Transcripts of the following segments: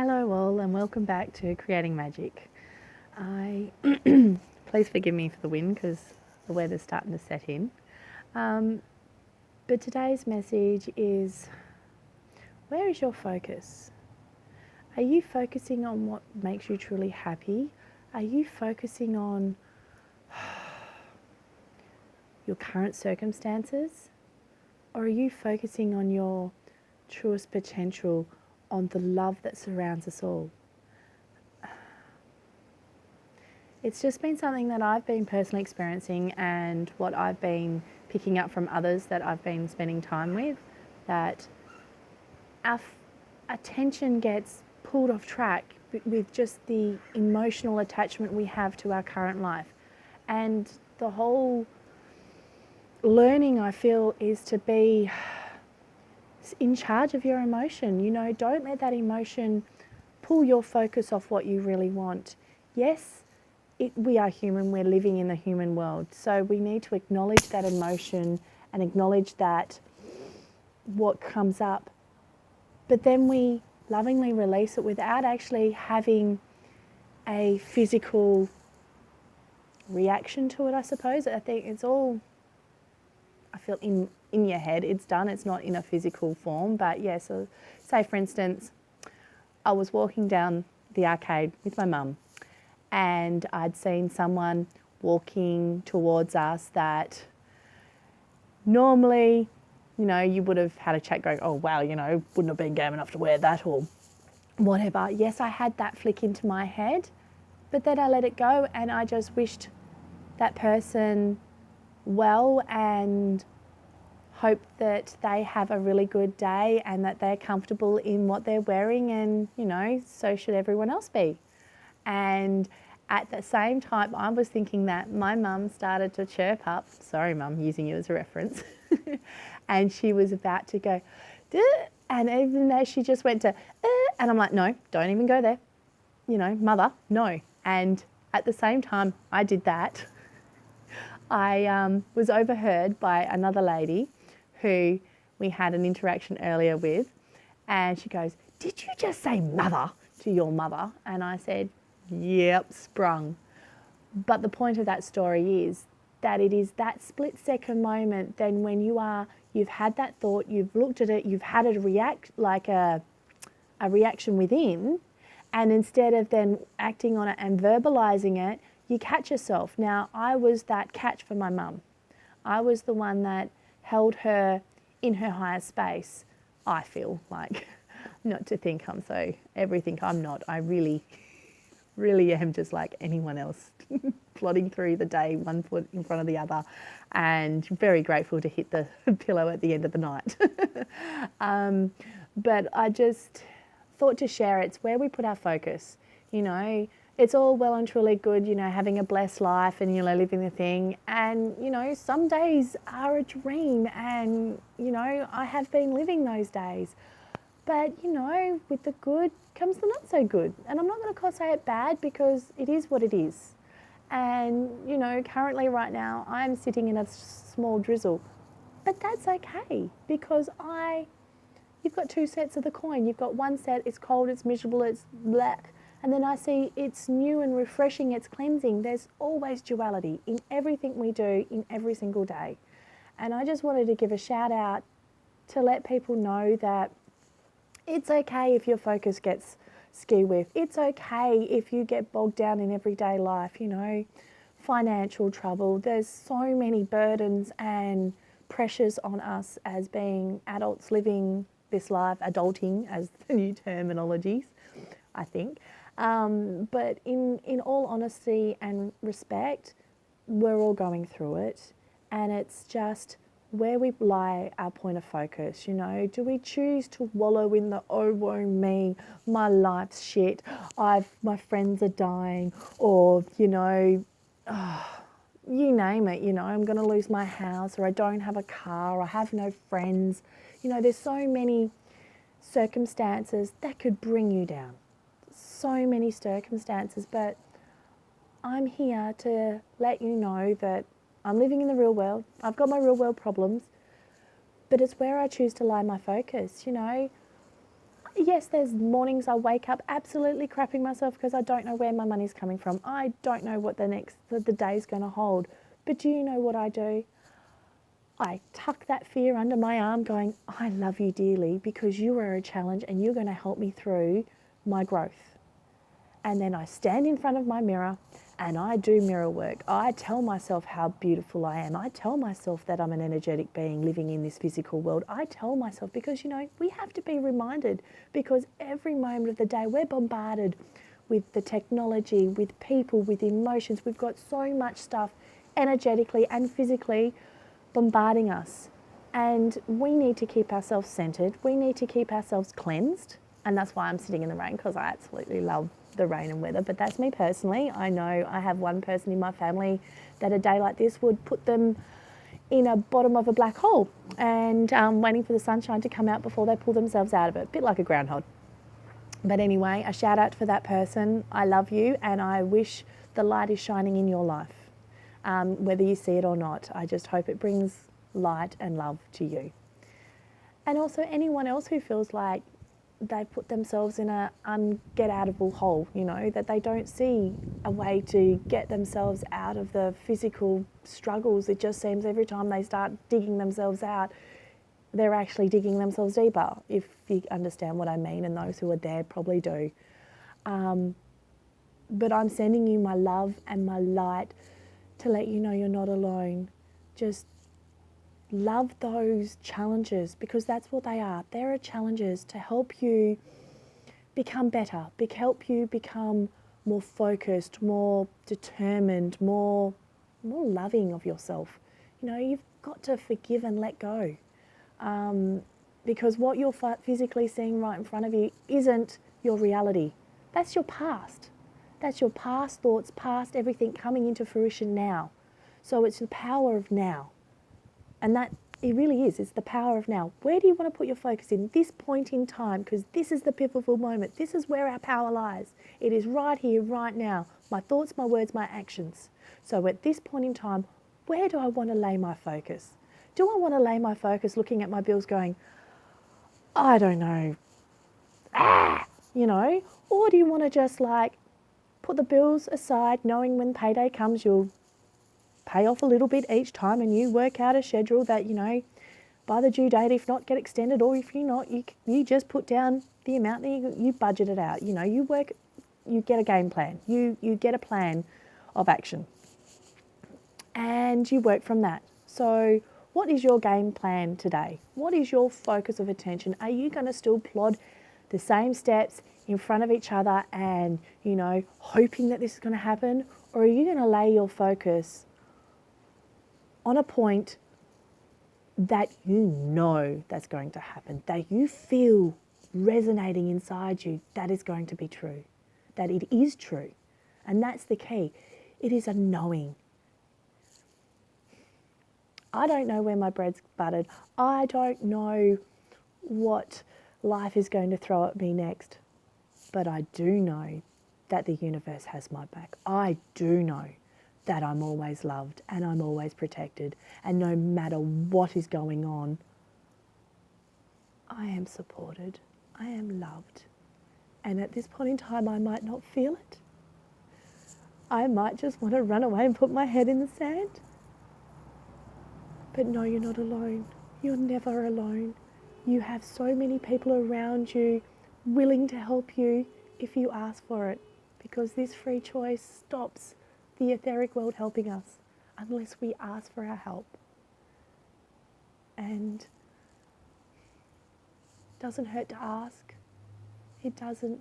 Hello all and welcome back to Creating Magic. I please forgive me for the wind because the weather's starting to set in. But today's message is, where is your focus? Are you focusing on what makes you truly happy? Are you focusing on your current circumstances? Or are you focusing on your truest potential, on the love that surrounds us all? It's just been something that I've been personally experiencing and what I've been picking up from others that I've been spending time with, that our attention gets pulled off track with just the emotional attachment we have to our current life. And the whole learning, I feel, is to be in charge of your emotion. You know, don't let that emotion pull your focus off what you really want. Yes, we are human, we're living in the human world. So we need to acknowledge that emotion and acknowledge that what comes up. But then we lovingly release it without actually having a physical reaction to it, I suppose. I think it's all, I feel, in your head. It's done, it's not in a physical form. But yeah, so say for instance, I was walking down the arcade with my mum and I'd seen someone walking towards us that normally, you know, you would have had a chat going, oh wow, you know, wouldn't have been game enough to wear that or whatever. Yes, I had that flick into my head, but then I let it go and I just wished that person well and hope that they have a really good day and that they're comfortable in what they're wearing, and, you know, so should everyone else be. And at the same time, I was thinking that my mum started to chirp up. Sorry, mum, using you as a reference. And she was about to go, duh, and even though she just went to, and I'm like, no, don't even go there. You know, mother, no. And at the same time I did that, I was overheard by another lady who we had an interaction earlier with, and she goes, did you just say mother to your mother? And I said, yep, sprung. But the point of that story is that it is that split second moment then when you've had that thought, you've looked at it, you've had it react like a reaction within, and instead of then acting on it and verbalizing it, you catch yourself. Now, I was that catch for my mum. I was the one that held her in her higher space, I feel like. Not to think I'm so everything, I'm not. I really am just like anyone else, plodding through the day, one foot in front of the other, and very grateful to hit the pillow at the end of the night. But I just thought to share, it's where we put our focus. You know, it's all well and truly good, you know, having a blessed life and, you know, living the thing. And, you know, some days are a dream and, you know, I have been living those days. But, you know, with the good comes the not so good. And I'm not going to say it bad because it is what it is. And, you know, currently right now I'm sitting in a small drizzle. But that's okay because you've got two sets of the coin. You've got one set, it's cold, it's miserable, it's black. And then I see it's new and refreshing, it's cleansing. There's always duality in everything we do in every single day. And I just wanted to give a shout out to let people know that it's okay if your focus gets ski-whiffed. It's okay if you get bogged down in everyday life, you know, financial trouble. There's so many burdens and pressures on us as being adults living this life, adulting as the new terminologies, I think. But in all honesty and respect, we're all going through it, and it's just where we lie our point of focus. You know, do we choose to wallow in the oh woe me, my life's shit, my friends are dying, or, you know, you name it, you know, I'm going to lose my house, or I don't have a car, or I have no friends. You know, there's so many circumstances that could bring you down. So many circumstances, but I'm here to let you know that I'm living in the real world. I've got my real world problems, but it's where I choose to lie my focus. You know, Yes, there's mornings I wake up absolutely crapping myself because I don't know where my money's coming from. I don't know what the day's going to hold. But do you know what I do? I tuck that fear under my arm going, I love you dearly because you are a challenge and you're going to help me through my growth. And then I stand in front of my mirror and I do mirror work. I tell myself how beautiful I am. I tell myself that I'm an energetic being living in this physical world. I tell myself because, we have to be reminded because every moment of the day we're bombarded with the technology, with people, with emotions. We've got so much stuff energetically and physically bombarding us. And we need to keep ourselves centered. We need to keep ourselves cleansed. And that's why I'm sitting in the rain because I absolutely love the rain and weather. But that's me personally. I know I have one person in my family that a day like this would put them in a bottom of a black hole and waiting for the sunshine to come out before they pull themselves out of it. A bit like a groundhog. But anyway, a shout out for that person. I love you and I wish the light is shining in your life. Whether you see it or not, I just hope it brings light and love to you. And also anyone else who feels like they put themselves in a get out of a hole, that they don't see a way to get themselves out of the physical struggles. It just seems every time they start digging themselves out, they're actually digging themselves deeper, if you understand what I mean, and those who are there probably do. But I'm sending you my love and my light to let you know you're not alone. Just love those challenges because that's what they are. There are challenges to help you become better, help you become more focused, more determined, more loving of yourself. You've got to forgive and let go because what you're physically seeing right in front of you isn't your reality. That's your past. That's your past thoughts, past everything coming into fruition now. So it's the power of now. And that it really is. It's the power of now. Where do you want to put your focus in this point in time? Because this is the pivotal moment. This is where our power lies. It is right here, right now. My thoughts, my words, my actions. So at this point in time, where do I want to lay my focus? Do I want to lay my focus looking at my bills going, I don't know, or do you want to just put the bills aside, knowing when payday comes, you'll pay off a little bit each time and you work out a schedule that, by the due date, if not get extended, or if you're not, you just put down the amount that you budget it out. You get a game plan. You get a plan of action and you work from that. So what is your game plan today? What is your focus of attention? Are you going to still plod the same steps in front of each other and, hoping that this is going to happen? Or are you going to lay your focus on a point that that's going to happen, that you feel resonating inside you, that is going to be true, that it is true? And that's the key. It is a knowing. I don't know where my bread's buttered. I don't know what life is going to throw at me next. But I do know that the universe has my back. I do know that I'm always loved and I'm always protected. And no matter what is going on, I am supported. I am loved. And at this point in time, I might not feel it. I might just want to run away and put my head in the sand. But no, you're not alone. You're never alone. You have so many people around you willing to help you if you ask for it, because this free choice stops the etheric world helping us unless we ask for our help. And it doesn't hurt to ask. It doesn't,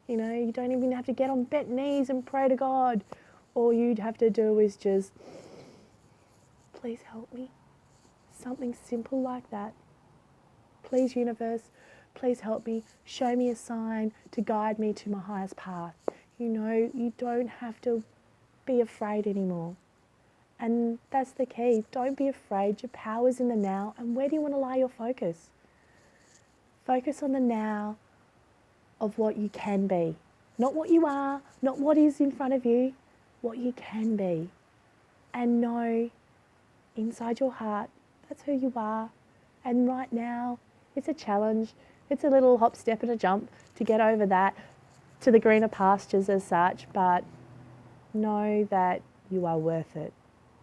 you don't even have to get on bent knees and pray to God. All you'd have to do is just, please help me. Something simple like that. Please, universe, please help me. Show me a sign to guide me to my highest path. You don't have to be afraid anymore. And that's the key. Don't be afraid. Your power's in the now. And where do you want to lay your focus? Focus on the now of what you can be. Not what you are, not what is in front of you, what you can be. And know inside your heart, that's who you are. And right now, it's a challenge. It's a little hop, step and a jump to get over that to the greener pastures as such, but know that you are worth it.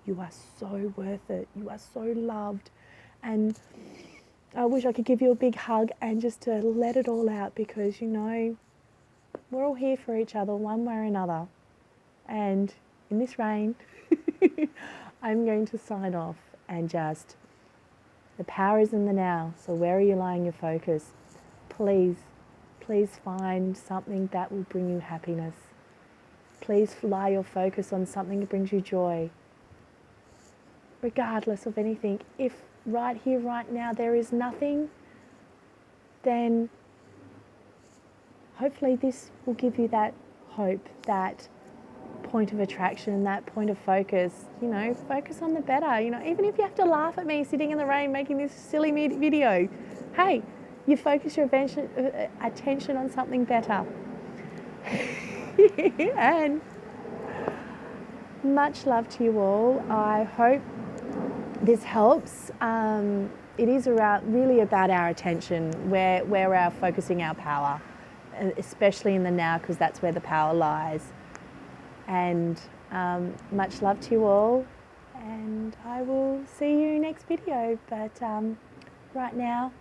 You are so worth it. You are so loved. And I wish I could give you a big hug and just to let it all out, because, you know, we're all here for each other one way or another. And in this rain, I'm going to sign off and just, the power is in the now. So where are you laying your focus? Please, please find something that will bring you happiness. Please lay your focus on something that brings you joy. Regardless of anything, if right here, right now, there is nothing, then hopefully this will give you that hope, that point of attraction, that point of focus. You know, focus on the better. You know, even if you have to laugh at me sitting in the rain making this silly video, hey, you focus your attention on something better. And much love to you all. I hope this helps. It is really about our attention, where we're focusing our power, especially in the now, because that's where the power lies. And much love to you all, and I will see you next video. But right now,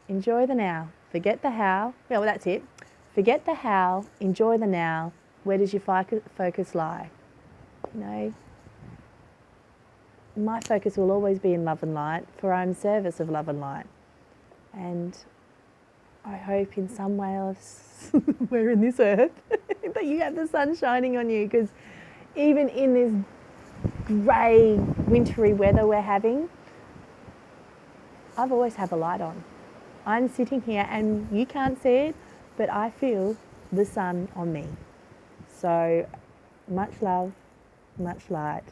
enjoy the now. Forget the how. Well, that's it. Forget the how. Enjoy the now. Where does your focus lie? You know, my focus will always be in love and light, for I'm service of love and light. And I hope in some way else, we're in this earth, that you have the sun shining on you, because even in this grey, wintry weather we're having, I've always had the light on. I'm sitting here and you can't see it, but I feel the sun on me. So much love, much light.